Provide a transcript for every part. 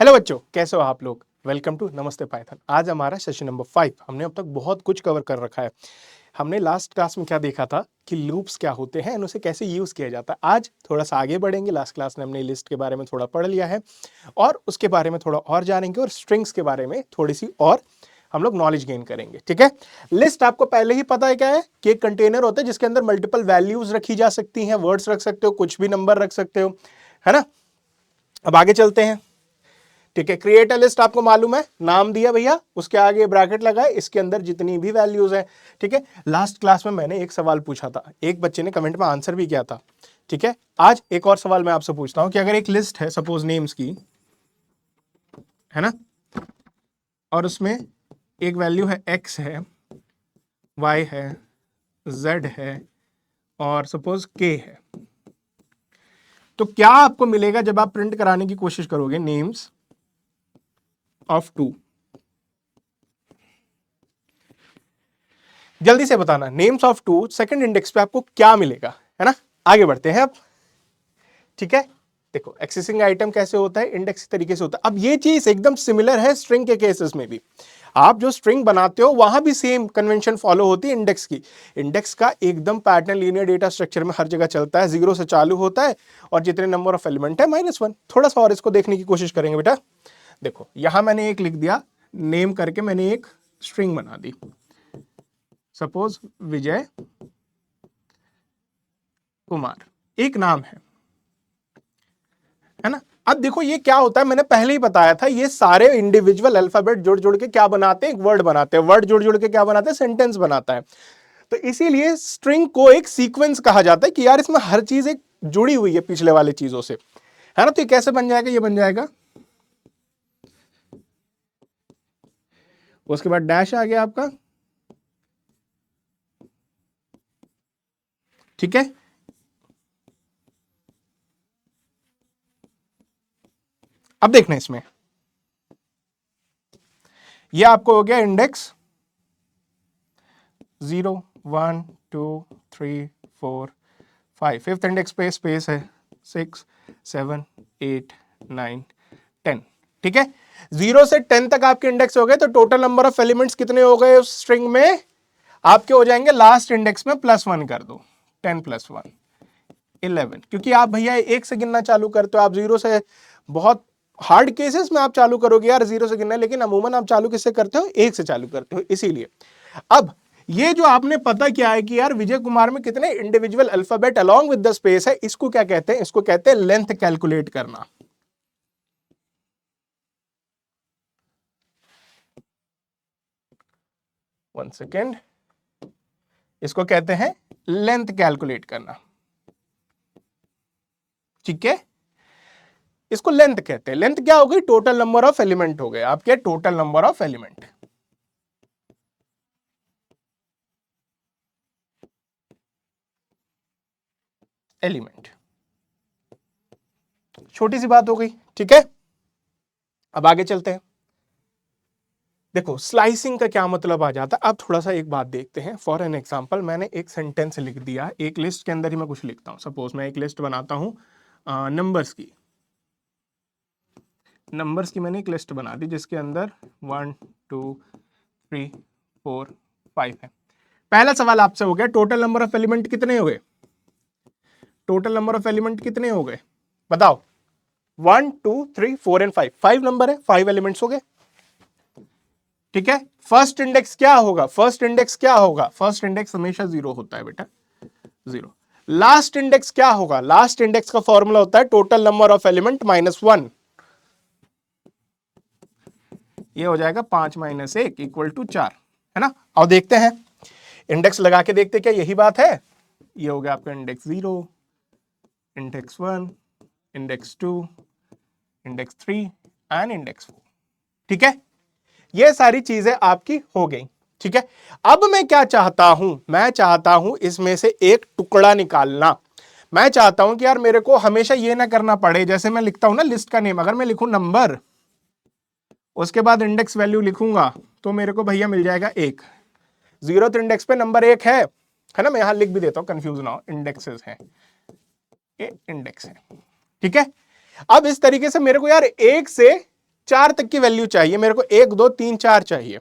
Hello बच्चों, कैसे हो आप लोग। वेलकम टू नमस्ते पाइथन। आज हमारा सेशन नंबर 5। हमने अब तक बहुत कुछ कवर कर रखा है। हमने लास्ट क्लास में क्या देखा था कि लूप्स क्या होते हैं और उसे कैसे यूज किया जाता है। आज थोड़ा सा आगे बढ़ेंगे। लास्ट क्लास में हमने लिस्ट के बारे में थोड़ा पढ़ लिया है और उसके बारे में थोड़ा और जानेंगे और स्ट्रिंग्स के बारे में थोड़ी सी और हम लोग नॉलेज गेन करेंगे। ठीक है, लिस्ट आपको पहले ही पता है क्या है कि एक कंटेनर होता है जिसके अंदर मल्टीपल वैल्यूज रखी जा सकती हैं, वर्ड्स रख सकते हो, कुछ भी नंबर रख सकते हो, है ना। अब आगे चलते हैं। ठीक है, क्रिएट अ लिस्ट आपको मालूम है, नाम दिया भैया, उसके आगे ब्रैकेट लगाए, इसके अंदर जितनी भी वैल्यूज है। ठीक है, लास्ट क्लास में मैंने एक सवाल पूछा था, एक बच्चे ने कमेंट में आंसर भी किया था। ठीक है, आज एक और सवाल मैं आपसे पूछता हूं कि अगर एक लिस्ट है सपोज नेम्स की, है ना, और उसमें एक वैल्यू है x है, y है, z है और सपोज k है, तो क्या आपको मिलेगा जब आप प्रिंट कराने की कोशिश करोगे नेम्स ऑफ 2। जल्दी से बताना, नेम्स ऑफ 2 सेकंड इंडेक्स पे आपको क्या मिलेगा, है ना। आगे बढ़ते हैं अब। ठीक है, देखो एक्सेसिंग आइटम कैसे होता है, इंडेक्स तरीके से होता है। अब ये चीज एकदम सिमिलर है स्ट्रिंग के केसेस में भी। आप जो स्ट्रिंग बनाते हो वहां भी सेम कन्वेंशन फॉलो होती है इंडेक्स की। इंडेक्स का एकदम पैटर्न लीनियर डेटा स्ट्रक्चर में हर जगह चलता है, 0 से चालू होता है और जितने नंबर ऑफ एलिमेंट है -1। थोड़ा सा और इसको देखने की कोशिश करेंगे बेटा। देखो यहां मैंने एक लिख दिया नेम करके, मैंने एक स्ट्रिंग बना दी, सपोज विजय कुमार, एक नाम है ना। अब देखो ये क्या होता है, मैंने पहले ही बताया था, ये सारे इंडिविजुअल अल्फाबेट जुड़ जुड़ के क्या बनाते हैं, एक वर्ड बनाते हैं, वर्ड जुड़ जुड़ के क्या बनाते हैं, सेंटेंस बनाता है। तो इसीलिए स्ट्रिंग को एक सीक्वेंस कहा जाता है कि यार इसमें हर चीज एक जुड़ी हुई है पिछले वाले चीजों से, है ना। तो ये कैसे बन जाएगा, ये बन जाएगा, उसके बाद डैश आ गया आपका। ठीक है, अब देखना इसमें, ये आपको हो गया इंडेक्स 0 1 2 3 4 5, फिफ्थ इंडेक्स पे स्पेस है 6 7 8 9 10। ठीक है, 0 से 10 तक आपके इंडेक्स हो गए, तो टोटल नंबर ऑफ एलिमेंट्स कितने हो गए उस स्ट्रिंग में आपके, हो जाएंगे लास्ट इंडेक्स में +1 कर दो, 10 + 1 11। क्योंकि आप भैया एक से गिनना चालू करते हो, आप 0 से, बहुत हार्ड केसेस में आप चालू करोगे यार 0 से गिनना, लेकिन अमूमन आप चालू किससे करते हो, 1 से चालू करते हो। इसीलिए अब ये जो आपने पता क्या है कि यार विजय कुमार में कितने individual alphabet along with the space है, इसको क्या कहते हैं, इसको कहते हैं लेंथ कैलकुलेट करना। वन सेकेंड, इसको कहते हैं लेंथ कैलकुलेट करना। ठीक है, इसको लेंथ कहते हैं। लेंथ क्या हो गई, टोटल नंबर ऑफ एलिमेंट हो गए आपके, total number of element. Element, छोटी सी बात हो गई। ठीक है, अब आगे चलते हैं। देखो स्लाइसिंग का क्या मतलब आ जाता है, अब थोड़ा सा एक बात देखते हैं। फॉर एन एग्जांपल, मैंने एक सेंटेंस लिख दिया, एक लिस्ट के अंदर ही मैं कुछ लिखता हूं। सपोज मैं एक लिस्ट बनाता हूं नंबर्स की, मैंने एक लिस्ट बना दी जिसके अंदर 1 2 3 4 5 है। पहला सवाल आपसे हो गया, टोटल नंबर ऑफ एलिमेंट कितने हो गए, टोटल नंबर ऑफ एलिमेंट कितने हो गए बताओ। 1 2 3 4 एंड 5, 5 नंबर है, 5 एलिमेंट्स हो गए। ठीक है, फर्स्ट इंडेक्स क्या होगा, फर्स्ट इंडेक्स क्या होगा, फर्स्ट इंडेक्स हमेशा 0 होता है बेटा, 0। लास्ट इंडेक्स क्या होगा, लास्ट इंडेक्स का फॉर्मूला होता है टोटल नंबर ऑफ एलिमेंट -1। ये हो जाएगा 5 - 1 = 4, है ना। और देखते हैं, इंडेक्स लगा के देखते क्या यही बात है। ये हो गया आपका index 0, index 1, index 2, index 3 and index 4। ठीक है, ये सारी चीजें आपकी हो गई। ठीक है, अब मैं क्या चाहता हूं, मैं चाहता हूं इसमें से एक टुकड़ा निकालना। मैं चाहता हूं कि यार मेरे को हमेशा ये ना करना पड़े, जैसे मैं लिखता हूं ना लिस्ट का नेम, अगर मैं लिखूं नंबर, उसके बाद इंडेक्स वैल्यू लिखूंगा, तो मेरे को भैया मिल जाएगा 1। 0th इंडेक्स पे नंबर 1 है ना। मैं यहां लिख भी देता हूं, कंफ्यूज ना हो, इंडेक्सेस हैं, ये इंडेक्स है। ठीक है, अब इस तरीके से मेरे को यार 1 से 4 तक की वैल्यू चाहिए, मेरे को 1 2 3 4 चाहिए,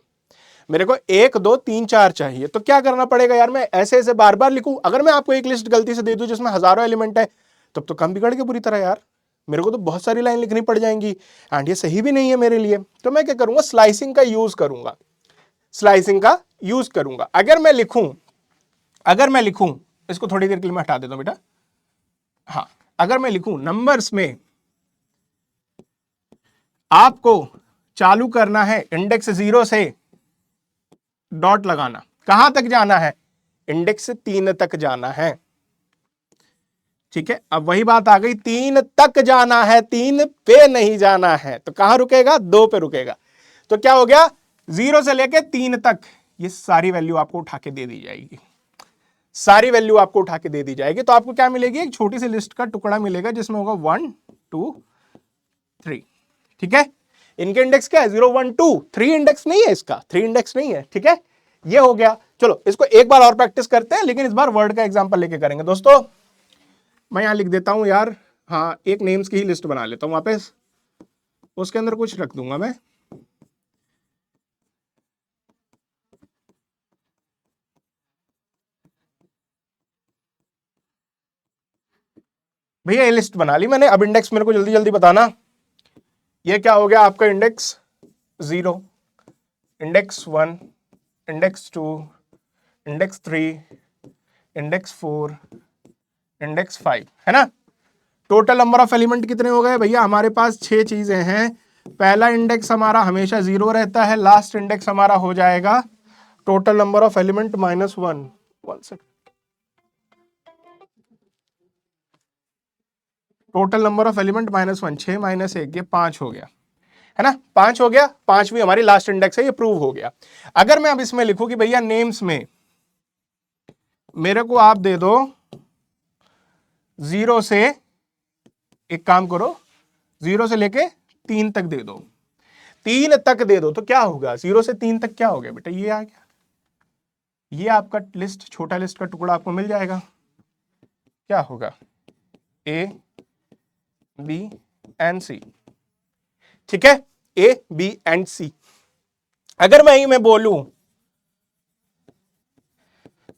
मेरे को 1 2 3 4 चाहिए। तो क्या करना पड़ेगा यार, मैं ऐसे ऐसे बार बार लिखूं? अगर मैं आपको एक लिस्ट गलती से दे दूं जिसमें हजारों एलिमेंट है, तब तो काम बिगड़ गया पूरी तरह यार, मेरे को तो बहुत सारी लाइन लिखनी पड़ जाएंगी एंड ये सही भी नहीं है मेरे लिए। तो मैं क्या करूंगा, स्लाइसिंग का यूज करूंगा, स्लाइसिंग का यूज करूंगा। अगर मैं लिखूं इसको थोड़ी देर के लिए मैं हटा देता हूं बेटा। हाँ, अगर मैं लिखूं नंबर्स में आपको चालू करना है इंडेक्स 0 से डॉट लगाना, कहां तक जाना है, इंडेक्स 3 तक जाना है। ठीक है, अब वही बात आ गई, 3 तक जाना है, 3 पे नहीं जाना है, तो कहां रुकेगा, 2 पे रुकेगा। तो क्या हो गया, 0 से लेके 3 तक ये सारी वैल्यू आपको उठा के दे दी जाएगी, सारी वैल्यू आपको उठा के दे दी जाएगी। तो आपको क्या मिलेगी, एक छोटी सी लिस्ट का टुकड़ा मिलेगा जिसमें होगा 1 2 3। ठीक है, इनके इंडेक्स क्या है, 0 1 2, 3 इंडेक्स नहीं है इसका, 3 इंडेक्स नहीं है। ठीक है, ये हो गया। चलो इसको एक बार और प्रैक्टिस करते हैं, लेकिन इस बार वर्ड का एग्जांपल लेके करेंगे। दोस्तों मैं यहां लिख देता हूं यार, हाँ एक नेम्स की ही लिस्ट बना लेता हूं वापस, उसके अंदर कुछ रख दूंगा मैं। भैया ये लिस्ट बना ली मैंने, अब इंडेक्स मेरे को जल्दी जल्दी बताना। ये क्या हो गया आपका, index 0, index 1, index 2, index 3, index 4, index 5, है ना। टोटल नंबर ऑफ एलिमेंट कितने हो गए भैया, हमारे पास 6 चीजें हैं। पहला इंडेक्स हमारा हमेशा 0 रहता है, लास्ट इंडेक्स हमारा हो जाएगा total number of element -1। Total number of element -1, 6 -1, ये 5 हो गया, है ना, 5 हो गया, 5 भी हमारी लास्ट इंडेक्स है, ये प्रूव हो गया। अगर मैं अब इसमें लिखूं कि भैया नेम्स में मेरे को आप दे दो 0 से, एक काम करो 0 से लेके 3 तक दे दो, 3 तक दे दो, तो क्या होगा, 0 से 3 तक क्या हो गया बेटा, ये आ गया, ये आपका लिस्ट, छोटा लिस्ट का टुकड़ा आपको मिल जाएगा। क्या होगा, A B एंड C। ठीक है, A B एंड C। अगर मैं ही मैं बोलूं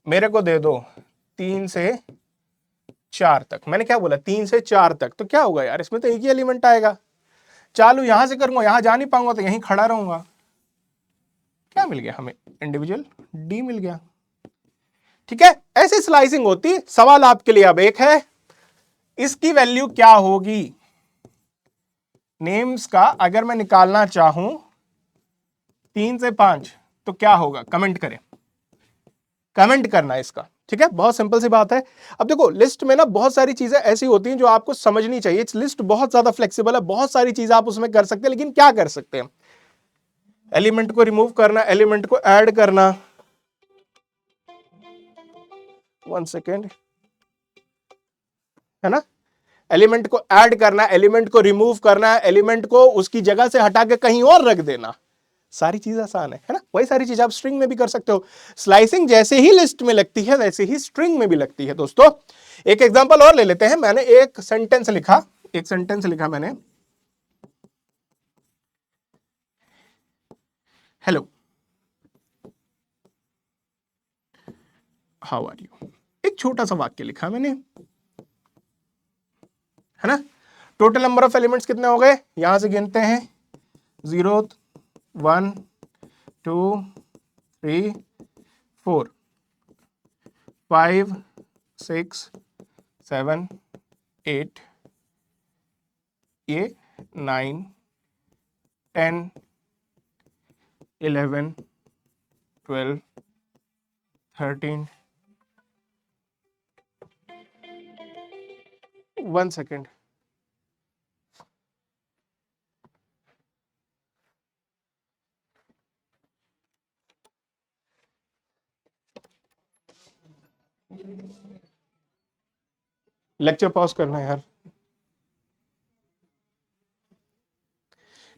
मेरे को दे दो 3 से 4 तक, मैंने क्या बोला 3 से 4 तक, तो क्या होगा यार, इसमें तो एक ही एलिमेंट आएगा। चालू यहां से करूंगा, यहां जा नहीं पाऊंगा, तो यहीं खड़ा रहूंगा। क्या मिल गया हमें, इंडिविजुअल D मिल गया। ठीक है, ऐसी स्लाइसिंग होती। सवाल आपके लिए अब एक है, इसकी वैल्यू क्या होगी, नेम्स का अगर मैं निकालना चाहूं 3 से 5 तो क्या होगा, कमेंट करें, कमेंट करना इसका। ठीक है, बहुत सिंपल सी बात है। अब देखो लिस्ट में ना बहुत सारी चीजें ऐसी होती हैं जो आपको समझनी चाहिए। लिस्ट बहुत ज्यादा फ्लेक्सिबल है, बहुत सारी चीजें आप उसमें कर सकते हैं, लेकिन क्या कर सकते हैं, एलिमेंट को रिमूव करना, एलिमेंट को ऐड करना, 1 सेकेंड, है ना, एलिमेंट को ऐड करना, एलिमेंट को रिमूव करना, एलिमेंट को उसकी जगह से हटा के कहीं और रख देना, सारी चीज आसान है ना। वही सारी चीज आप स्ट्रिंग में भी कर सकते हो। स्लाइसिंग जैसे ही लिस्ट में लगती है वैसे ही स्ट्रिंग में भी लगती है। दोस्तों एक एग्जांपल और ले लेते हैं। मैंने एक सेंटेंस लिखा मैंने, हेलो हाउ आर यू, एक छोटा सा वाक्य लिखा मैंने, है ना। टोटल नंबर ऑफ एलिमेंट्स कितने हो गए, यहां से गिनते हैं, 0 1 2 3 4 5 6 7 8, ये 9 10 11 12 13, 1 सेकेंड, लेक्चर पॉज करना है यार।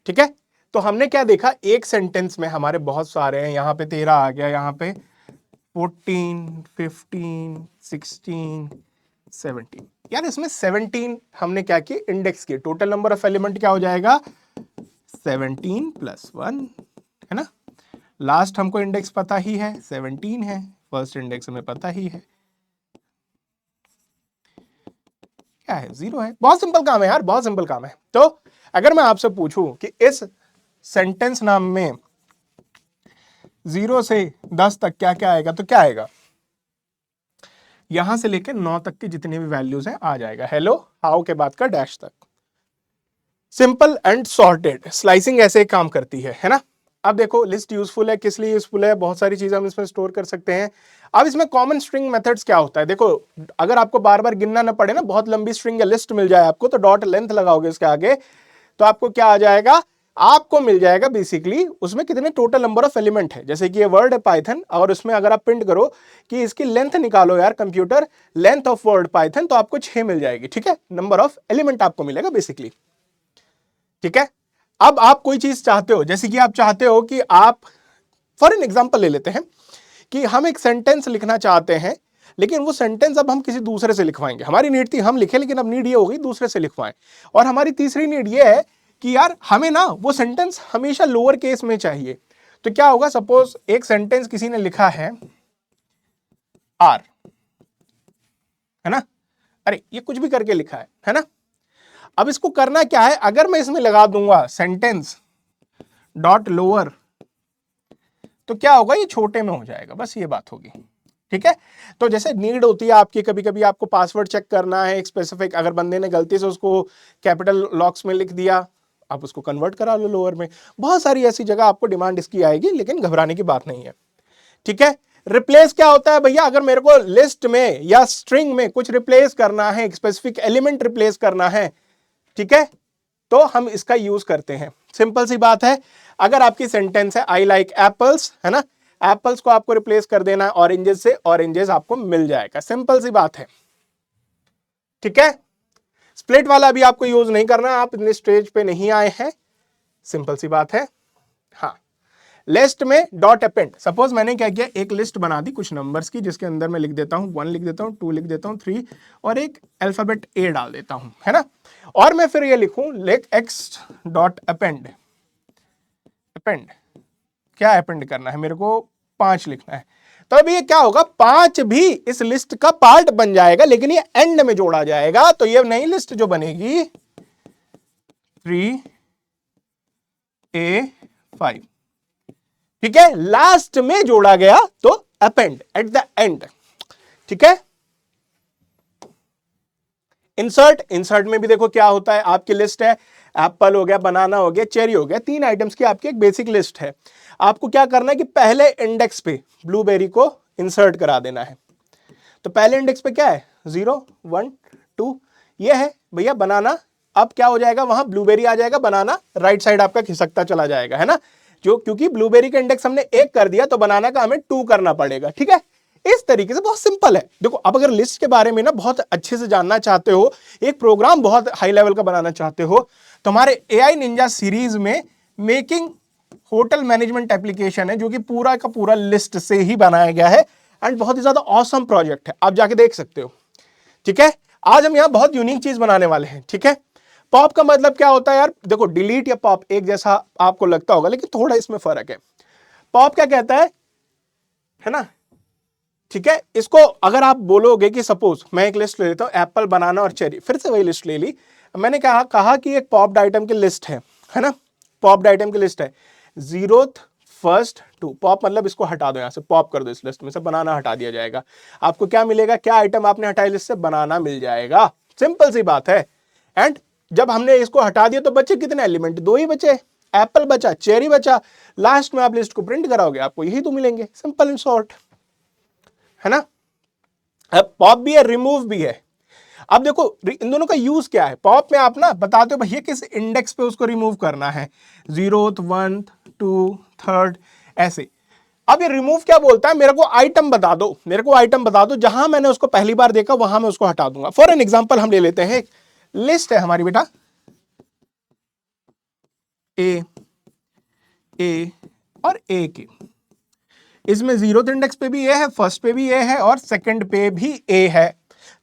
ठीक है, तो हमने क्या देखा, एक सेंटेंस में हमारे बहुत सारे हैं, यहां पे 13 आ गया, यहां पे 14 15 16 17, यार इसमें 17 हमने क्या किया, इंडेक्स किए। टोटल नंबर ऑफ एलिमेंट क्या हो जाएगा 17 + 1, है ना। लास्ट हमको इंडेक्स पता ही है 17 है, फर्स्ट इंडेक्स हमें पता ही है क्या है, 0 है। बहुत सिंपल काम है यार, बहुत सिंपल काम है। तो अगर मैं आपसे पूछूं कि इस सेंटेंस नाम में 0 से 10 तक क्या क्या आएगा, तो क्या आएगा, यहां से लेकर 9 तक के जितने भी वैल्यूज हैं आ जाएगा। हेलो हाउ के बाद का डैश तक। सिंपल एंड सॉर्टेड स्लाइसिंग ऐसे ही काम करती है ना। अब देखो लिस्ट यूजफुल है, किस लिए यूजफुल है, बहुत सारी चीजें हम इसमें स्टोर कर सकते हैं। अब इसमें कॉमन स्ट्रिंग मेथड्स क्या होता है, देखो अगर आपको बार बार गिनना ना पड़े ना, बहुत लंबी स्ट्रिंग या लिस्ट मिल जाए आपको, तो डॉट लेंथ लगाओगे इसके आगे, तो आपको क्या आ जाएगा, आपको मिल जाएगा बेसिकली उसमें कितने टोटल नंबर ऑफ एलिमेंट है। जैसे कि ये वर्ड है पाइथन, और उसमें अगर आप प्रिंट करो कि इसकी लेंथ निकालो यार computer, length of word Python, तो आपको 6 मिल जाएगी। ठीक है, नंबर ऑफ एलिमेंट आपको मिलेगा बेसिकली। ठीक है, अब आप कोई चीज चाहते हो, जैसे कि आप चाहते हो कि आप फॉर एन एग्जांपल ले लेते हैं कि हम एक सेंटेंस लिखना चाहते हैं, लेकिन वो सेंटेंस अब हम किसी दूसरे से लिखवाएंगे। हमारी नीड थी हम लिखें, लेकिन अब नीड ये हो गई दूसरे से लिखवाएं। और हमारी तीसरी नीड ये है कि यार हमें ना वो सेंटेंस हमेशा लोअर केस में चाहिए। तो क्या होगा, सपोज एक सेंटेंस किसी ने लिखा है आर, है ना, अरे ये कुछ भी करके लिखा है ना। अब इसको करना क्या है, अगर मैं इसमें लगा दूंगा सेंटेंस डॉट लोअर, तो क्या होगा, ये छोटे में हो जाएगा, बस ये बात होगी। ठीक है, तो जैसे नीड होती है आपकी, कभी कभी आपको पासवर्ड चेक करना है एक स्पेसिफिक, अगर बंदे ने गलती से उसको कैपिटल लॉक्स में लिख दिया, आप उसको कन्वर्ट करा लो लोअर में। बहुत सारी ऐसी जगह आपको डिमांड इसकी आएगी, लेकिन घबराने की बात नहीं है। ठीक है, रिप्लेस क्या होता है भैया, अगर मेरे को लिस्ट में या स्ट्रिंग में कुछ रिप्लेस करना है, एक स्पेसिफिक एलिमेंट रिप्लेस करना है, ठीक है, तो हम इसका यूज करते हैं। सिंपल सी बात है, अगर आपकी सेंटेंस है आई लाइक एप्पल्स, है ना, एप्पल्स को आपको रिप्लेस कर देना है ऑरेंजेस से, ऑरेंजेस आपको मिल जाएगा। सिंपल सी बात है। ठीक है, स्प्लिट वाला भी आपको यूज नहीं करना, आप इतने स्टेज पे नहीं आए हैं, सिंपल सी बात है। हाँ, लिस्ट में डॉट अपेंड, सपोज मैंने क्या किया, एक लिस्ट बना दी कुछ नंबर्स की, जिसके अंदर मैं लिख देता हूं 1 लिख देता हूं, 2 लिख देता हूं, 3, और एक अल्फाबेट ए डाल देता हूं, है ना। और मैं फिर ये लिखूं lake x dot append, append क्या अपेंड करना है मेरे को, 5 लिखना है। तो अभी ये क्या होगा, 5 भी इस लिस्ट का पार्ट बन जाएगा, लेकिन ये एंड में जोड़ा जाएगा। तो ये नई लिस्ट जो बनेगी 3A5, ठीक है, लास्ट में जोड़ा गया तो अपेंड एट द एंड। ठीक है, इंसर्ट, इंसर्ट में भी देखो क्या होता है, आपकी लिस्ट है, एप्पल हो गया, बनाना हो गया, चेरी हो गया, 3 आइटम्स की आपकी एक बेसिक लिस्ट है। आपको क्या करना है कि पहले इंडेक्स पे ब्लूबेरी को इंसर्ट करा देना है। तो पहले इंडेक्स पे क्या है, 0 1 2, ये है भैया बनाना। अब क्या हो जाएगा, वहां ब्लूबेरी आ जाएगा, बनाना राइट साइड आपका खिसकता चला जाएगा, है ना, जो क्योंकि ब्लूबेरी का इंडेक्स हमने 1 कर दिया, तो बनाना का हमें 2 करना पड़ेगा। ठीक है, इस तरीके से बहुत सिंपल है। देखो अब अगर लिस्ट के बारे में ना बहुत अच्छे से जानना चाहते हो, एक प्रोग्राम बहुत हाई लेवल का बनाना चाहते हो, तो हमारे AI निंजा सीरीज में मेकिंग होटल मैनेजमेंट एप्लीकेशन है, जो कि पूरा का पूरा लिस्ट से ही बनाया गया है, एंड बहुत ही ज्यादा ऑसम प्रोजेक्ट है, आप जाके देख सकते हो। ठीक है, आज हम यहां बहुत यूनिक चीज बनाने वाले हैं। ठीक है, पॉप का मतलब क्या होता है यार, देखो डिलीट या पॉप एक जैसा आपको लगता होगा, लेकिन थोड़ा इसमें फर्क है। पॉप क्या कहता है ना, ठीक है, इसको अगर आप बोलोगे कि सपोज मैं एक लिस्ट ले लेता हूं, एप्पल, बनाना और चेरी, फिर से वही लिस्ट ले ली, मैंने कहा कि एक पॉप्ड आइटम की लिस्ट है ना, पॉप्ड आइटम की लिस्ट है, 0th 1st 2, पॉप मतलब इसको हटा दो, यहां से पॉप कर दो, इस लिस्ट में से बनाना हटा दिया जाएगा। आपको क्या मिलेगा, क्या आइटम आपने हटाया लिस्ट से, बनाना मिल जाएगा। सिंपल सी बात है। एंड जब हमने इसको हटा दिया तो बचे कितने एलिमेंट, 2 ही बचे, एप्पल बचा, चेरी बचा, लास्ट में आप लिस्ट को प्रिंट कराओगे, आपको यही तो मिलेंगे, सिंपल एंड शॉर्ट, है ना। अब पॉप भी है, रिमूव भी है। अब देखो इन दोनों का यूज क्या है, पॉप में आप ना बताते हो भैया किस इंडेक्स पे उसको रिमूव करना है, 0th 1th 2 3rd ऐसे। अब ये रिमूव क्या बोलता है, मेरे को आइटम बता दो, मेरे को आइटम बता दो, जहां मैंने उसको पहली बार देखा वहां मैं उसको हटा दूंगा। फॉर एन एग्जांपल हम ले लेते हैं, एक लिस्ट है हमारी बेटा, ए और ए के, इसमें 0th इंडेक्स पे भी ए है, फर्स्ट पे भी ए है, और सेकंड पे भी ए है।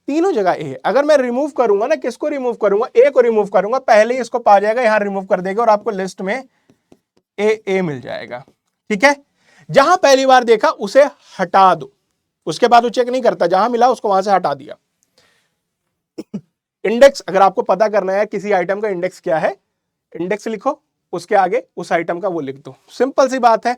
तीनों जगह ए है। अगर मैं रिमूव करूंगा ना, किसको रिमूव करूंगा, ए को रिमूव करूंगा, पहले ही इसको पा जाएगा, यहां रिमूव कर देगा और आपको लिस्ट में ए मिल जाएगा। ठीक है, जहां पहली बार देखा उसे हटा दो, उसके बाद वो चेक नहीं करता, जहां मिला उसको वहां से हटा दिया। इंडेक्स, अगर आपको पता करना है किसी आइटम का इंडेक्स क्या है, इंडेक्स लिखो, उसके आगे उस आइटम का वो लिख दो, सिंपल सी बात है।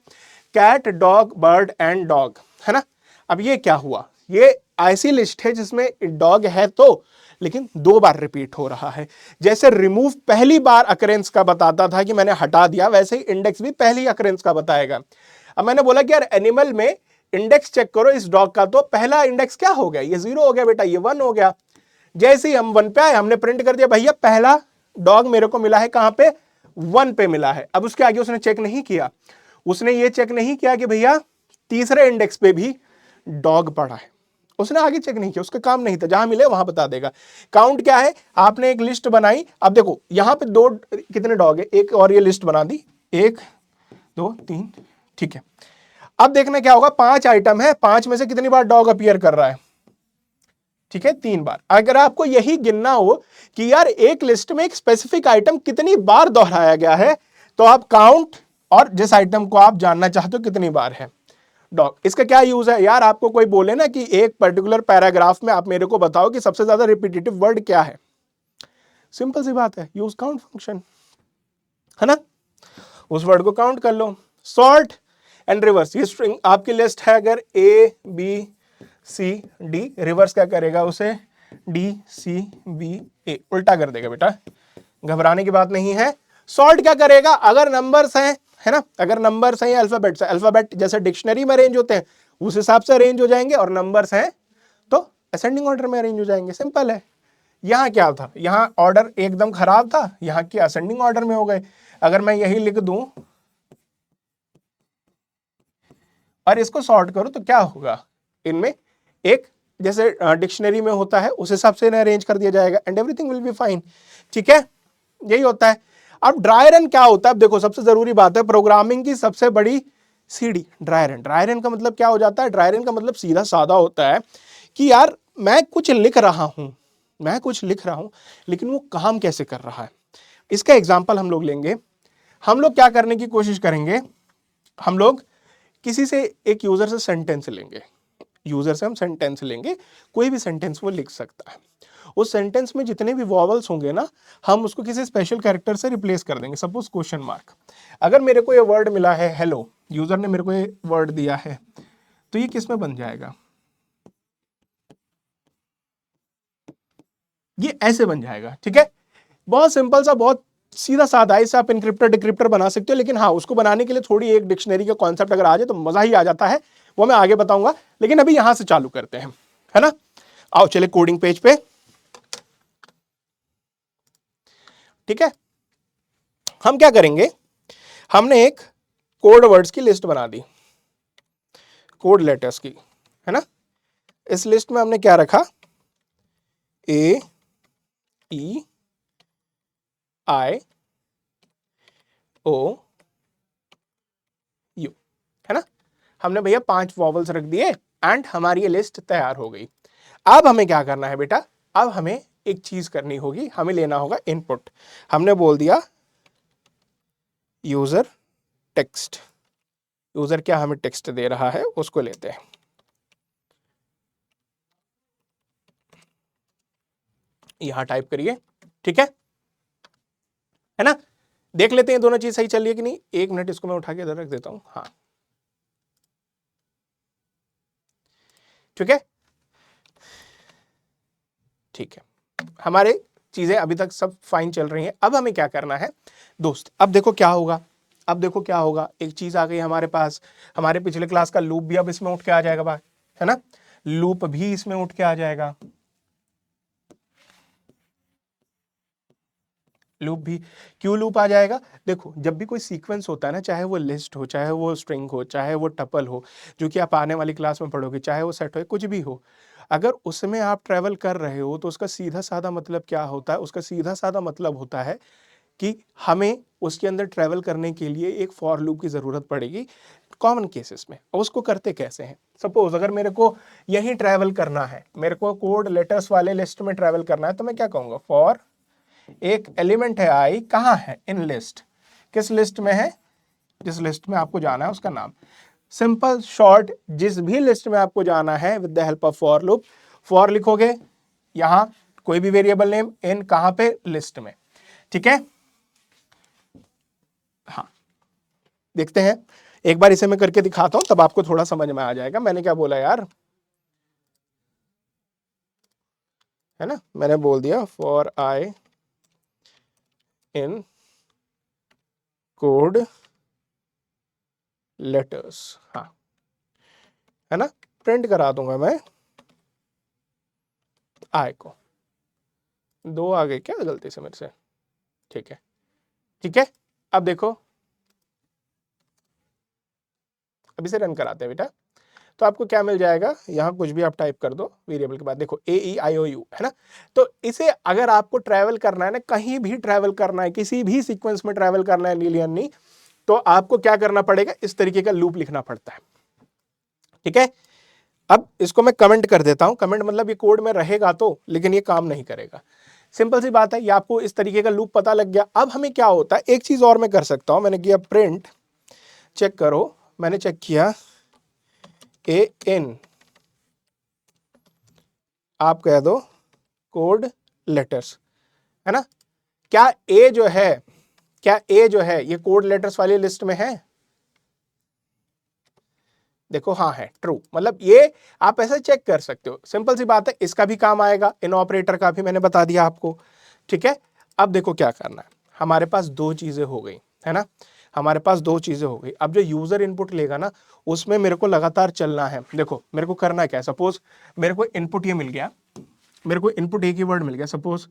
Cat, dog, bird and dog, है ना। अब ये क्या हुआ, ये ऐसी लिस्ट है जिसमें डॉग है तो, लेकिन 2 बार रिपीट हो रहा है। जैसे रिमूव पहली बार अकरेंस का बताता था कि मैंने हटा दिया, वैसे ही इंडेक्स भी पहली अकरेंस का बताएगा। अब मैंने बोला कि यार एनिमल में इंडेक्स चेक करो इस डॉग का, तो पहला इंडेक्स क्या हो गया, ये 0 हो गया बेटा, ये 1 हो गया। जैसे ही हम 1 पे आए, हमने प्रिंट कर दिया, भैया पहला डॉग मेरे को मिला है कहां पे, 1 पे मिला है। अब उसके आगे उसने चेक नहीं किया, उसने ये चेक नहीं किया कि भैया तीसरे इंडेक्स पे भी डॉग पड़ा है, उसने आगे चेक नहीं किया, उसका काम नहीं था, जहां मिले वहां बता देगा। काउंट क्या है, आपने एक लिस्ट बनाई, अब देखो यहां पे 2 कितने डॉग है, एक और ये लिस्ट बना दी, 1 2 3, ठीक है। अब देखना क्या होगा, 5 आइटम है, 5 में से कितनी बार डॉग अपीयर कर रहा है, ठीक है 3 बार। अगर आपको यही गिनना हो कि यार एक लिस्ट में एक स्पेसिफिक आइटम कितनी बार दोहराया गया है, तो आप काउंट और जिस आइटम को आप जानना चाहते हो कितनी बार है डॉग, इसका क्या यूज है। यार आपको कोई बोले ना कि एक पर्टिकुलर पैराग्राफ में आप मेरे को बताओ कि सबसे ज्यादा रिपीटेटिव वर्ड क्या है, सिंपल सी बात है, यूज काउंट फंक्शन, है ना, उस वर्ड को काउंट कर लो। सॉर्ट एंड रिवर्स, ये स्ट्रिंग आपकी लिस्ट है, अगर A B C D, reverse क्या करेगा उसे, डी सी बी ए, उल्टा कर देगा बेटा, घबराने की बात नहीं है। सॉर्ट क्या करेगा, अगर नंबर्स हैं, है ना, अगर नंबर्स हैं या अल्फाबेट्स है, अल्फाबेट जैसे डिक्शनरी में अरेंज होते हैं उस हिसाब से अरेंज हो जाएंगे, और नंबर्स हैं तो असेंडिंग ऑर्डर में अरेंज हो जाएंगे, सिंपल है। यहां क्या था, यहां ऑर्डर एकदम खराब था, यहां के असेंडिंग ऑर्डर में हो गए। अगर मैं यही लिख दूं और इसको सॉर्ट करूं तो क्या होगा, इनमें एक जैसे डिक्शनरी में होता है उस हिसाब से इन्हें अरेंज कर दिया जाएगा and everything will be fine. ठीक है, यही होता है। अब ड्राई रन क्या होता है, अब देखो सबसे जरूरी बात है, प्रोग्रामिंग की सबसे बड़ी सीढ़ी ड्राई रन। ड्राई रन का मतलब क्या हो जाता है, ड्राई रन का मतलब सीधा साधा होता है कि यार मैं कुछ लिख रहा हूं, मैं कुछ लिख रहा हूं, लेकिन वो काम कैसे कर रहा है। इसका एग्जाम्पल हम लोग लेंगे। हम लोग क्या करने की कोशिश करेंगे, हम लोग किसी से एक यूजर से सेंटेंस लेंगे, यूजर से हम सेंटेंस लेंगे, कोई भी सेंटेंस वो लिख सकता है। उस सेंटेंस में जितने भी वॉवल्स होंगे ना, हम उसको किसी स्पेशल कैरेक्टर से रिप्लेस कर देंगे। सपोज क्वेश्चन मार्क, अगर मेरे को ये वर्ड मिला है हेलो, यूजर ने मेरे को ये वर्ड दिया है, तो ये किस में बन जाएगा, ये ऐसे बन जाएगा। ठीक है, बहुत सिंपल सा, बहुत सीधा साधा, इसे आप इनक्रिप्टर डिक्रिप्टर बना सकते हो, लेकिन हाँ उसको बनाने के लिए थोड़ी एक डिक्शनरी का कॉन्सेप्ट अगर आ जाए तो मजा ही आ जाता है, वो मैं आगे बताऊंगा। लेकिन अभी यहां से चालू करते हैं, है ना। आओ चले कोडिंग पेज पे। ठीक है, हम क्या करेंगे, हमने एक कोड वर्ड्स की लिस्ट बना दी, कोड लेटर्स की, है ना। इस लिस्ट में हमने क्या रखा, ए ई आई ओ यू, है ना। हमने भैया 5 वॉवल्स रख दिए एंड हमारी ये लिस्ट तैयार हो गई। अब हमें क्या करना है बेटा, अब हमें एक चीज करनी होगी, हमें लेना होगा इनपुट। हमने बोल दिया यूजर टेक्स्ट, यूजर क्या हमें टेक्स्ट दे रहा है उसको लेते हैं। यहां टाइप करिए, ठीक है ना। देख लेते हैं दोनों चीज सही चल रही है कि नहीं। 1 मिनट, इसको मैं उठा के इधर रख देता हूं। हाँ ठीक है, ठीक है, हमारे चीजें अभी तक सब फाइन चल रही हैं। अब हमें क्या करना है दोस्त, अब देखो क्या होगा, अब देखो क्या होगा, एक चीज आ गई हमारे पास, हमारे पिछले क्लास का लूप भी अब इसमें उठ के आ जाएगा बात, है ना। लूप भी इसमें उठ के आ जाएगा, लूप भी। क्यों लूप आ जाएगा, देखो जब भी कोई सीक्वेंस होता है ना, चाहे वो लिस्ट हो, चाहे वो स्ट्रिंग हो, चाहे वो टपल हो, जो कि आप आने वाली क्लास में पढ़ोगे, चाहे वो सेट हो, कुछ भी हो, अगर उसमें आप ट्रेवल कर रहे हो तो उसका सीधा साधा मतलब क्या होता है, उसका सीधा साधा मतलब होता है कि हमें उसके अंदर ट्रैवल करने के लिए एक फॉर लूप की ज़रूरत पड़ेगी कॉमन केसेस में। और उसको करते कैसे हैं? सपोज अगर मेरे को यहीं ट्रैवल करना है, मेरे को कोड लेटर्स वाले लिस्ट में ट्रैवल करना है, तो मैं क्या कहूँगा, फॉर एक एलिमेंट है आई, कहाँ है, इन लिस्ट, किस लिस्ट में है, जिस लिस्ट में आपको जाना है उसका नाम। सिंपल शॉर्ट, जिस भी लिस्ट में आपको जाना है with the help of for loop, for लिखोगे यहां कोई भी वेरिएबल नेम, इन कहां पे, लिस्ट में। ठीक है, हाँ देखते हैं एक बार इसे मैं करके दिखाता हूं, तब आपको थोड़ा समझ में आ जाएगा मैंने क्या बोला यार, है ना। मैंने बोल दिया for I in code letters, हाँ है ना, प्रिंट करा दूंगा मैं आई को, 2 आ गए क्या गलती से मेरे से, ठीक है ठीक है। अब देखो, अब इसे रन कराते हैं बेटा, तो आपको क्या मिल जाएगा, यहां कुछ भी आप टाइप कर दो वेरिएबल के बाद, देखो AEIOU है ना। तो इसे अगर आपको ट्रैवल करना है ना, कहीं भी ट्रैवल करना है, किसी भी सीक्वेंस में ट्रैवल करना है लीनियरली, तो आपको क्या करना पड़ेगा, इस तरीके का लूप लिखना पड़ता है। ठीक है, अब इसको मैं कमेंट कर देता हूं, कमेंट मतलब ये कोड में रहेगा तो, लेकिन ये काम नहीं करेगा। सिंपल सी बात है, ये आपको इस तरीके का लूप पता लग गया। अब हमें क्या होता है, एक चीज और मैं कर सकता हूं, मैंने किया प्रिंट, चेक करो, मैंने चेक किया ए इन, आप कह दो कोड लेटर्स, है ना। क्या ए जो है, क्या ए जो है ये कोड लेटर्स वाली लिस्ट में है, देखो हाँ है, ट्रू, मतलब ये आप ऐसे चेक कर सकते हो। सिंपल सी बात है, इसका भी काम आएगा, इन ऑपरेटर का भी मैंने बता दिया आपको। ठीक है, अब देखो क्या करना है, हमारे पास 2 चीजें हो गई, है ना, हमारे पास 2 चीजें हो गई। अब जो यूजर इनपुट लेगा ना, उसमें मेरे को लगातार चलना है। देखो मेरे को करना क्या है, सपोज मेरे को इनपुट ये मिल गया, मेरे को इनपुट एक ही वर्ड मिल गया, सपोज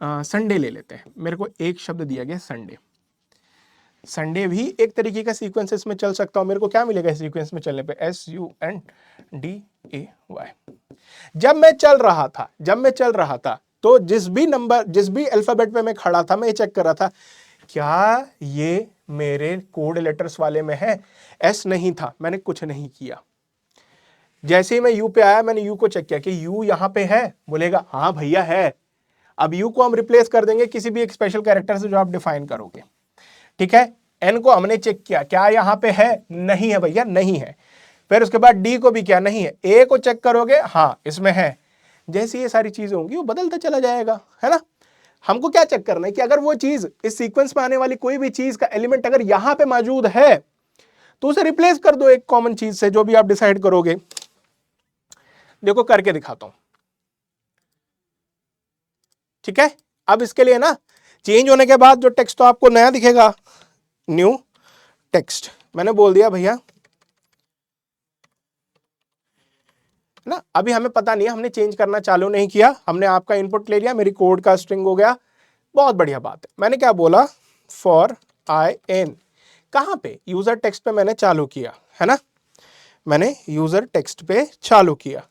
संडे ले लेते हैं, मेरे को एक शब्द दिया गया संडे। संडे भी एक तरीके का सीक्वेंसेस में चल सकता हूं, मेरे को क्या मिलेगा इस सीक्वेंस में चलने पे, SUNDAY। जब मैं चल रहा था तो जिस भी नंबर, जिस भी अल्फाबेट पे मैं खड़ा था, मैं ये चेक कर रहा था क्या ये मेरे कोड लेटर्स वाले में है, एस नहीं था, मैंने कुछ नहीं किया। जैसे ही मैं यू पे आया, मैंने यू को चेक किया कि यू यहां पे है, बोलेगा हाँ भैया है। अब यू को हम रिप्लेस कर देंगे किसी भी एक स्पेशल कैरेक्टर से जो आप डिफाइन करोगे। ठीक है, एन को हमने चेक किया, क्या यहां पे है, नहीं है भैया, नहीं है। फिर उसके बाद डी को भी क्या, नहीं है। ए को चेक करोगे, हाँ इसमें है। जैसी ये सारी चीजें होंगी वो बदलता चला जाएगा, है ना। हमको क्या चेक करना है कि अगर वो चीज, इस सीक्वेंस में आने वाली कोई भी चीज का एलिमेंट अगर यहां पे मौजूद है, तो उसे रिप्लेस कर दो एक कॉमन चीज से, जो भी आप डिसाइड करोगे। देखो करके दिखाता हूं, ठीक है। अब इसके लिए ना, चेंज होने के बाद जो टेक्स्ट तो आपको नया दिखेगा, न्यू टेक्स्ट, मैंने बोल दिया भैया ना। अभी हमें पता नहीं है, हमने चेंज करना चालू नहीं किया, हमने आपका इनपुट ले लिया, मेरी कोड का स्ट्रिंग हो गया, बहुत बढ़िया बात है। मैंने क्या बोला, फॉर आई इन, कहां पे, यूजर टेक्स्ट पे मैंने चालू किया, है ना, मैंने यूजर टेक्स्ट पे चालू किया।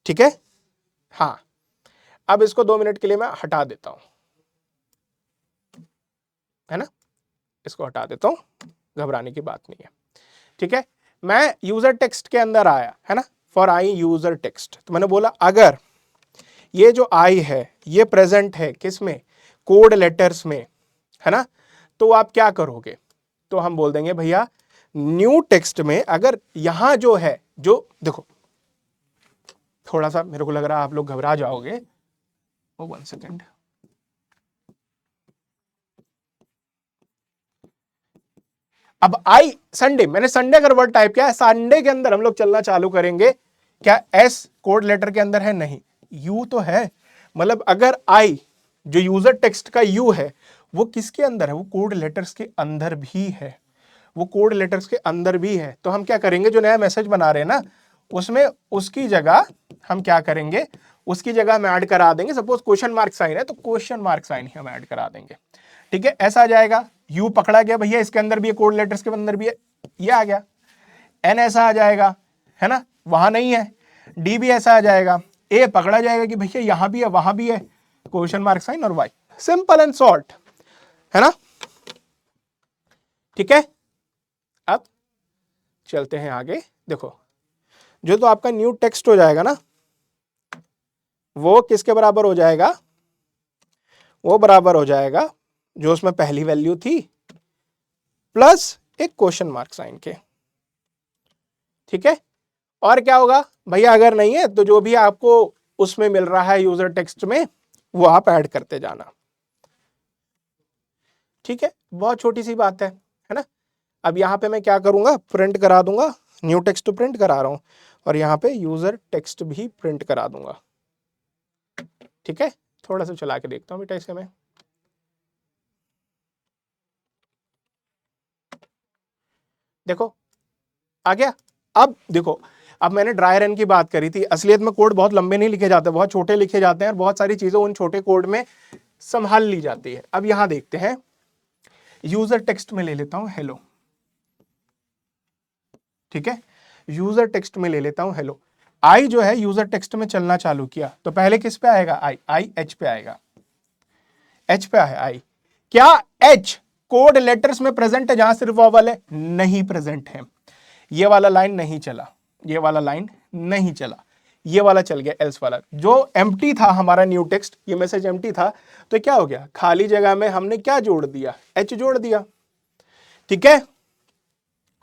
ठीक है, हाँ अब इसको 2 मिनट के लिए मैं हटा देता हूं, है ना, इसको हटा देता हूं, घबराने की बात नहीं है। ठीक है, मैं यूजर टेक्स्ट के अंदर आया, है ना, फॉर आई यूजर टेक्स्ट, तो मैंने बोला अगर ये जो आई है ये प्रेजेंट है किस में, कोड लेटर्स में, है ना, तो आप क्या करोगे, तो हम बोल देंगे भैया न्यू टेक्स्ट में अगर यहां जो है, जो देखो थोड़ा सा मेरे को लग रहा है आप लोग घबरा जाओगे, ओ 1 सेकेंड, अब आई संडे, मैंने संडे का वर्ड टाइप किया है, संडे के अंदर हम लोग चलना चालू करेंगे। क्या एस कोड लेटर के अंदर है, नहीं, यू तो है, मतलब अगर आई जो यूजर टेक्स्ट का यू है वो किसके अंदर है, वो कोड लेटर्स के अंदर भी है, वो कोड लेटर्स के अंदर भी है। तो हम क्या करेंगे, जो नया मैसेज बना रहे हैं ना, उसमें उसकी जगह हम क्या करेंगे, उसकी जगह हम ऐड करा देंगे, सपोज क्वेश्चन मार्क साइन है तो क्वेश्चन मार्क साइन ही हम ऐड करा देंगे। ठीक है, ऐसा आ जाएगा, यू पकड़ा गया भैया, इसके अंदर भी है, कोड लेटर्स के अंदर भी है, ये आ गया। एन ऐसा आ जाएगा, है ना, वहां नहीं है। डी भी ऐसा आ जाएगा, ए पकड़ा जाएगा कि भैया यहां भी है, वहां भी है, क्वेश्चन मार्क साइन और वाई, सिंपल एंड शॉर्ट, है ना। ठीक है, अब चलते हैं आगे। देखो जो तो आपका न्यू टेक्स्ट हो जाएगा ना, वो किसके बराबर हो जाएगा, वो बराबर हो जाएगा जो उसमें पहली वैल्यू थी प्लस एक क्वेश्चन मार्क साइन के। ठीक है, और क्या होगा भैया, अगर नहीं है तो जो भी आपको उसमें मिल रहा है यूजर टेक्स्ट में वो आप ऐड करते जाना। ठीक है, बहुत छोटी सी बात है ना। अब यहां पे मैं क्या करूंगा, प्रिंट करा दूंगा, न्यू टेक्स्ट तो प्रिंट करा रहा हूं और यहां पे यूजर टेक्स्ट भी प्रिंट करा दूंगा। ठीक है, थोड़ा सा चला के देखता हूं बेटा इसे मैं। देखो आ गया। अब देखो, अब मैंने ड्राई रन की बात करी थी, असलियत में कोड बहुत लंबे नहीं लिखे जाते, बहुत छोटे लिखे जाते हैं और बहुत सारी चीजें उन छोटे कोड में संभाल ली जाती है। अब यहां देखते हैं, यूजर टेक्स्ट में ले लेता हूं हेलो। ठीक है, यूजर टेक्स्ट में ले लेता हूं हेलो। आई जो है यूजर टेक्स्ट में चलना चालू किया तो पहले किस पे आएगा, आई एच पे आएगा, एच पे है आई। क्या एच कोड लेटर्स में प्रेजेंट है जहां सिर्फ वॉवल है, नहीं प्रेजेंट है। ये वाला लाइन नहीं चला, ये वाला लाइन नहीं चला, ये वाला चल गया एल्स वाला। जो एम्प्टी था हमारा न्यू टेक्स्ट, ये मैसेज एम्प्टी था, तो क्या हो गया, खाली जगह में हमने क्या जोड़ दिया, एच जोड़ दिया। ठीक है,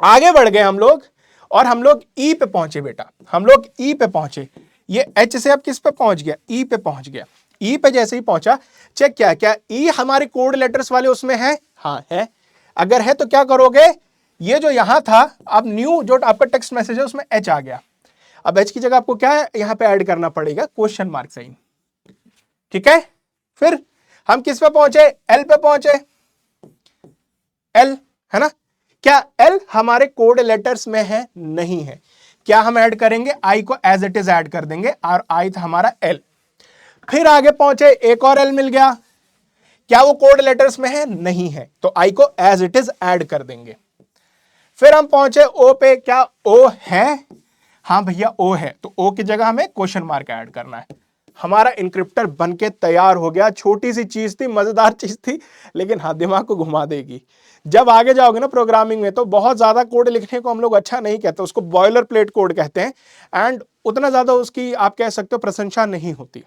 आगे बढ़ गए हम लोग और हम लोग ई पे पहुंचे बेटा, हम लोग ई पे पहुंचे। ये एच से अब किस पे पहुंच गया, ई पे पहुंच गया। ई पे जैसे ही पहुंचा, चेक क्या क्या ई हमारे कोड लेटर्स वाले उसमें है, हाँ है। अगर है तो क्या करोगे, ये जो यहां था, अब न्यू जो आपका टेक्स्ट मैसेज है उसमें एच आ गया। अब एच की जगह आपको क्या है यहां पे ऐड करना पड़ेगा, क्वेश्चन मार्क साइन। ठीक है, फिर हम किस पे पहुंचे, एल पे पहुंचे, एल है ना। क्या एल हमारे कोड लेटर्स में है, नहीं है। क्या हम ऐड करेंगे, आई को एज इट इज ऐड कर देंगे और आई था हमारा एल। फिर आगे पहुंचे, एक और एल मिल गया, क्या वो कोड लेटर्स में है, नहीं है, तो आई को एज इट इज ऐड कर देंगे। फिर हम पहुंचे ओ पे, क्या ओ है, हाँ भैया ओ है, तो ओ की जगह हमें क्वेश्चन मार्क ऐड करना है। हमारा इंक्रिप्टर बनके तैयार हो गया। छोटी सी चीज थी, मजेदार चीज थी, लेकिन हाँ दिमाग को घुमा देगी। जब आगे जाओगे ना प्रोग्रामिंग में, तो बहुत ज्यादा कोड लिखने को हम लोग अच्छा नहीं कहते, उसको बॉयलर प्लेट कोड कहते हैं, एंड उतना ज्यादा उसकी आप कह सकते हो प्रशंसा नहीं होती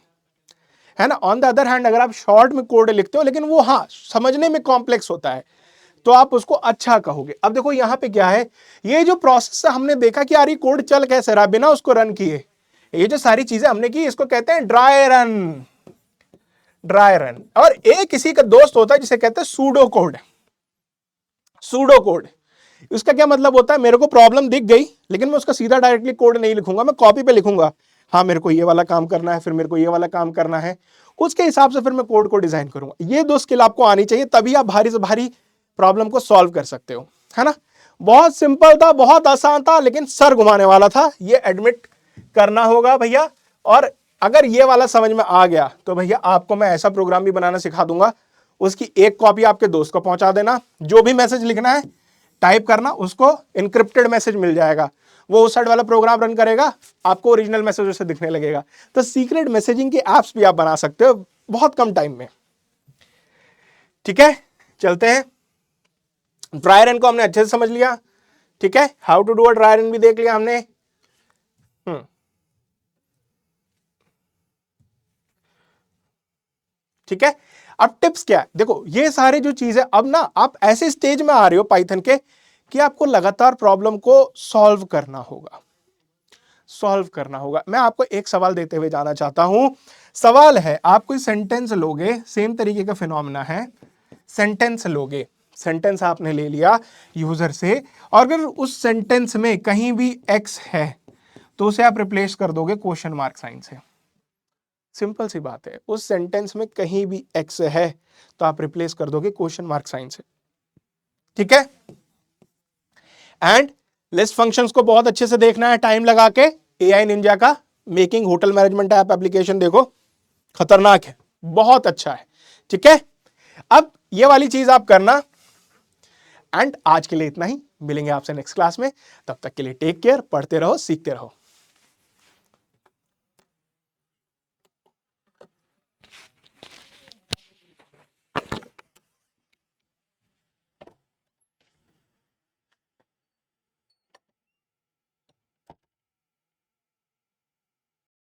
है ना। ऑन द अदर हैंड अगर आप शॉर्ट में कोड लिखते हो, लेकिन वो हाँ समझने में कॉम्प्लेक्स होता है, तो आप उसको अच्छा कहोगे। अब देखो यहां पे क्या है, ये जो प्रोसेस हमने देखा कि यार ये कोड चल कैसे रहा बिना उसको रन किए, ये जो सारी चीजें हमने की, इसको कहते हैं ड्राई रन। Dry run. और एक किसी का दोस्त होता है जिसे कहते हैं सूडो कोड। सूडो कोड, उसका क्या मतलब होता है, मेरे को प्रॉब्लम दिख गई, लेकिन मैं उसका सीधा डायरेक्टली कोड नहीं लिखूंगा, मैं कॉपी पे लिखूंगा। हाँ मेरे को ये वाला काम करना है, फिर मेरे को ये वाला काम करना है, उसके हिसाब से फिर मैं कोड को डिजाइन करूंगा। ये दो स्किल आपको आनी चाहिए, तभी आप भारी से भारी प्रॉब्लम को सॉल्व कर सकते हो, है ना। बहुत सिंपल था, बहुत आसान था, लेकिन सर घुमाने वाला था, ये एडमिट करना होगा भैया। और अगर ये वाला समझ में आ गया तो भैया आपको मैं ऐसा प्रोग्राम भी बनाना सिखा दूंगा, उसकी एक कॉपी आपके दोस्त को पहुंचा देना, जो भी मैसेज लिखना है टाइप करना, उसको इनक्रिप्टेड मैसेज मिल जाएगा, वो उस साइड वाला प्रोग्राम रन करेगा, आपको ओरिजिनल मैसेज उससे दिखने लगेगा। तो सीक्रेट मैसेजिंग की एप्स भी आप बना सकते हो बहुत कम टाइम में। ठीक है, चलते हैं। ड्राई रन को हमने अच्छे से समझ लिया। ठीक है, how to do a dry run भी देख लिया हमने। ठीक है, अब टिप्स क्या है, देखो ये सारे जो चीजें, अब ना आप ऐसे स्टेज में आ रहे हो पाइथन के कि आपको लगातार प्रॉब्लम को सॉल्व करना होगा, सॉल्व करना होगा। मैं आपको एक सवाल देते हुए जाना चाहता हूं। सवाल है, आप कोई सेंटेंस लोगे, सेम तरीके का फिनोमेना है, सेंटेंस लोगे, सेंटेंस आपने ले लिया यूजर से, और अगर उस सेंटेंस में कहीं भी एक्स है तो उसे आप रिप्लेस कर दोगे क्वेश्चन मार्क साइन से। सिंपल सी बात है, उस सेंटेंस में कहीं भी एक्स है तो आप रिप्लेस कर दोगे क्वेश्चन मार्क साइन से। ठीक है, एंड लिस्ट फंक्शंस को बहुत अच्छे से देखना है टाइम लगा के। एआई निंजा का making hotel management app application देखो, खतरनाक है, बहुत अच्छा है। ठीक है, अब ये वाली चीज आप करना। एंड आज के लिए इतना ही, मिलेंगे आपसे नेक्स्ट क्लास में, तब तक के लिए टेक केयर, पढ़ते रहो, सीखते रहो।